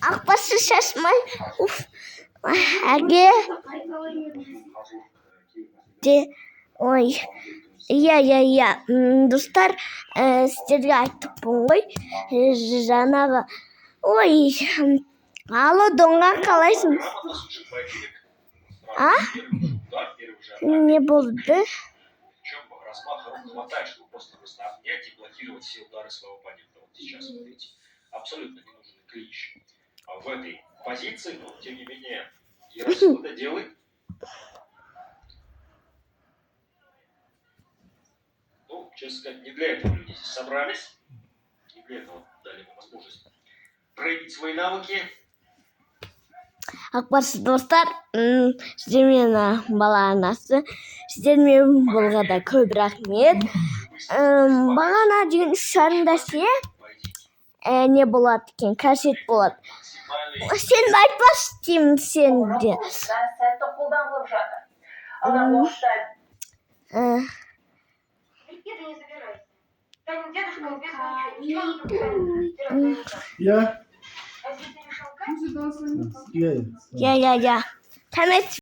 Ақбасы шашмай. Әге. Ой. Иә. Достар, сіздерге айттықпын ғой. Жаңағы. Ой. Алло, Доңға, қалайсың? Не болды? Хватает, чтобы просто обнять и блокировать все удары своего оппонента. Вот сейчас, смотрите, абсолютно ненужный клинч. А в этой позиции, но тем не менее, Яросил это делает. Ну, честно сказать, не для этого люди здесь собрались. Не для этого дали ему возможность проявить свои навыки. Ақбасы достар, сіздермен бала анасы, сіздермен болғада көп рахмет. Бағана деген 3,5 ше не болады екен, кәсет болады. Сен айтпас деймін сенде. Сәтті қолданылып жатыр. Алдағы уақытта Где-то не забирайся. Танин дедушка без Я? А если ты решил Катю, Я. Я. Тәмет.